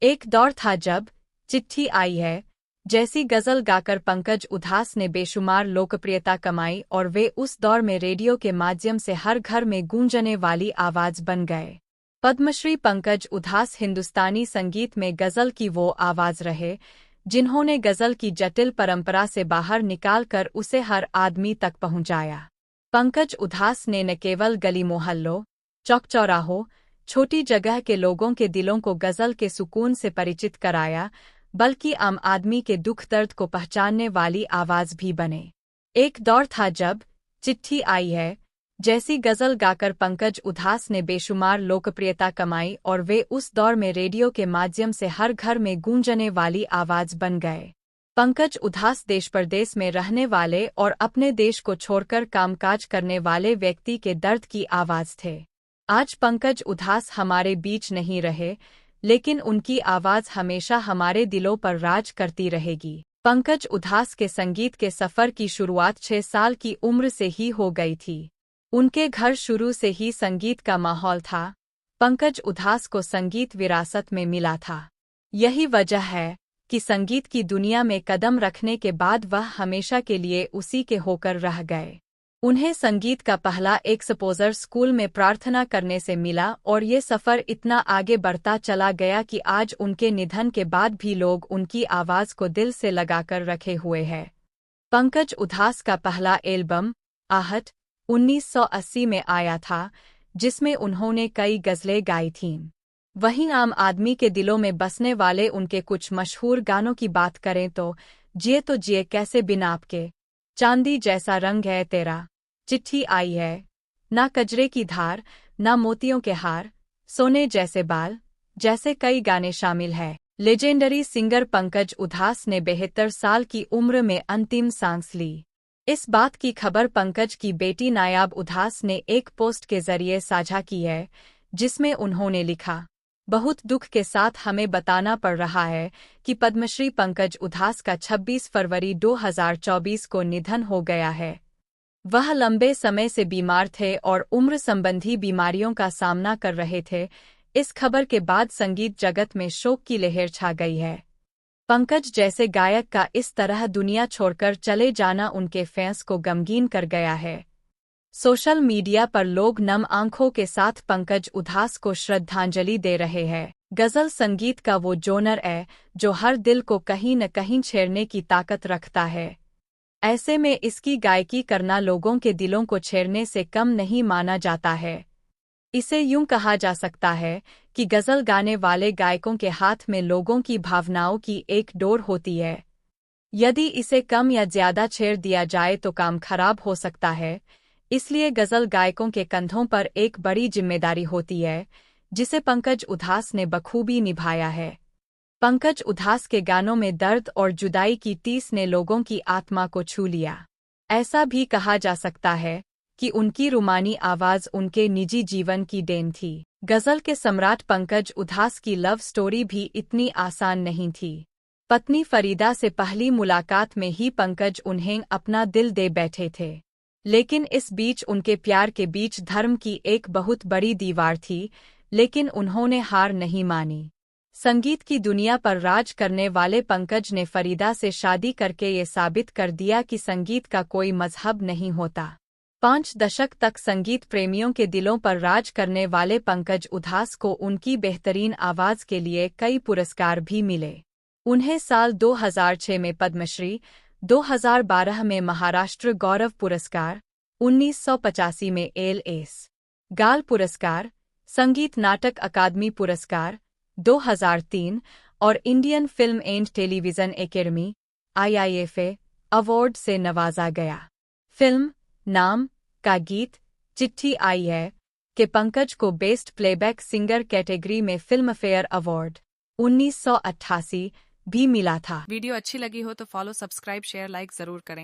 एक दौर था जब चिट्ठी आई है जैसी गजल गाकर पंकज उधास ने बेशुमार लोकप्रियता कमाई और वे उस दौर में रेडियो के माध्यम से हर घर में गूंजने वाली आवाज बन गए। पद्मश्री पंकज उधास हिंदुस्तानी संगीत में गजल की वो आवाज रहे जिन्होंने गजल की जटिल परंपरा से बाहर निकालकर उसे हर आदमी तक पहुंचाया। पंकज उधास ने न केवल गली मोहल्लों, चौक चौराहों, छोटी जगह के लोगों के दिलों को गजल के सुकून से परिचित कराया, बल्कि आम आदमी के दुख दर्द को पहचानने वाली आवाज भी बने। एक दौर था जब चिट्ठी आई है जैसी गजल गाकर पंकज उधास ने बेशुमार लोकप्रियता कमाई और वे उस दौर में रेडियो के माध्यम से हर घर में गूंजने वाली आवाज बन गए। पंकज उधास देश परदेश में रहने वाले और अपने देश को छोड़कर कामकाज करने वाले व्यक्ति के दर्द की आवाज थे। आज पंकज उधास हमारे बीच नहीं रहे, लेकिन उनकी आवाज हमेशा हमारे दिलों पर राज करती रहेगी। पंकज उधास के संगीत के सफर की शुरुआत 6 साल की उम्र से ही हो गई थी। उनके घर शुरू से ही संगीत का माहौल था। पंकज उधास को संगीत विरासत में मिला था। यही वजह है कि संगीत की दुनिया में कदम रखने के बाद वह हमेशा के लिए उसी के होकर रह गए। उन्हें संगीत का पहला एक्सपोजर स्कूल में प्रार्थना करने से मिला और ये सफ़र इतना आगे बढ़ता चला गया कि आज उनके निधन के बाद भी लोग उनकी आवाज़ को दिल से लगाकर रखे हुए हैं। पंकज उधास का पहला एल्बम आहट 1980 में आया था, जिसमें उन्होंने कई गज़लें गाई थीं। वहीं आम आदमी के दिलों में बसने वाले उनके कुछ मशहूर गानों की बात करें तो जिए कैसे बिना आपके, चांदी जैसा रंग है तेरा, चिट्ठी आई है, ना कजरे की धार, ना मोतियों के हार, सोने जैसे बाल जैसे कई गाने शामिल हैं। लेजेंडरी सिंगर पंकज उधास ने 72 साल की उम्र में अंतिम सांस ली। इस बात की खबर पंकज की बेटी नायाब उधास ने एक पोस्ट के जरिए साझा की है, जिसमें उन्होंने लिखा, बहुत दुख के साथ हमें बताना पड़ रहा है कि पद्मश्री पंकज उधास का 26 फरवरी 2024 को निधन हो गया है। वह लंबे समय से बीमार थे और उम्र संबंधी बीमारियों का सामना कर रहे थे। इस खबर के बाद संगीत जगत में शोक की लहर छा गई है। पंकज जैसे गायक का इस तरह दुनिया छोड़कर चले जाना उनके फैंस को गमगीन कर गया है। सोशल मीडिया पर लोग नम आंखों के साथ पंकज उधास को श्रद्धांजलि दे रहे हैं। गजल संगीत का वो जोनर है जो हर दिल को कहीं न कहीं छेड़ने की ताकत रखता है। ऐसे में इसकी गायकी करना लोगों के दिलों को छेड़ने से कम नहीं माना जाता है। इसे यूं कहा जा सकता है कि गजल गाने वाले गायकों के हाथ में लोगों की भावनाओं की एक डोर होती है। यदि इसे कम या ज्यादा छेड़ दिया जाए तो काम खराब हो सकता है। इसलिए गजल गायकों के कंधों पर एक बड़ी जिम्मेदारी होती है, जिसे पंकज उधास ने बखूबी निभाया है। पंकज उधास के गानों में दर्द और जुदाई की टीस ने लोगों की आत्मा को छू लिया। ऐसा भी कहा जा सकता है कि उनकी रुमानी आवाज उनके निजी जीवन की देन थी। गजल के सम्राट पंकज उधास की लव स्टोरी भी इतनी आसान नहीं थी। पत्नी फरीदा से पहली मुलाकात में ही पंकज उन्हें अपना दिल दे बैठे थे, लेकिन इस बीच उनके प्यार के बीच धर्म की एक बहुत बड़ी दीवार थी, लेकिन उन्होंने हार नहीं मानी। संगीत की दुनिया पर राज करने वाले पंकज ने फरीदा से शादी करके ये साबित कर दिया कि संगीत का कोई मजहब नहीं होता। 5 दशक तक संगीत प्रेमियों के दिलों पर राज करने वाले पंकज उधास को उनकी बेहतरीन आवाज के लिए कई पुरस्कार भी मिले। उन्हें साल 2006 में पद्मश्री, 2012 में महाराष्ट्र गौरव पुरस्कार, 1985 में एल.एस. गाल पुरस्कार, संगीत नाटक अकादमी पुरस्कार 2003 और Indian film and television academy (IIFA) award से नवाजा गया। फिल्म नाम का गीत चिट्ठी आई है के पंकज को बेस्ट प्लेबैक सिंगर कैटेगरी में फिल्मफेयर अवार्ड 1988 भी मिला था। वीडियो अच्छी लगी हो तो फॉलो, सब्सक्राइब, शेयर, लाइक जरूर करें।